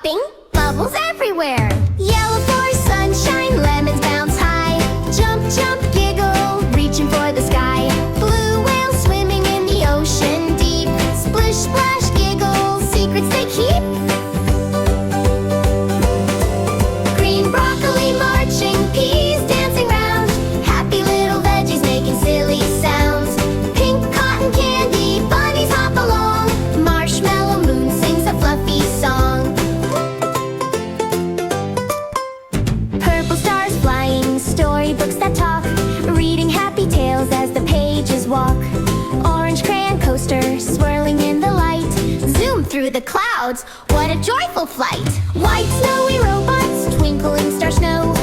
popping, bubbles everywhere. Yellow for sunshine, lemons bounce high. Jump, jump, giggle, reaching for the sky. Blue whales swimming in the ocean deep. Splish, splash, giggle, secrets they keep. Green broccoli marching, peas dancing round. Happy little veggies making silly sounds. Pink cotton candy, bunnies hop along. Marshmallow moon sings a fluffy song. Purple stars flying, storybooks that talk. Reading happy tales as the pages walk. Orange crayon coaster swirling in the light. Zoom through the clouds, what a joyful flight. White snowy robots, twinkling star snow.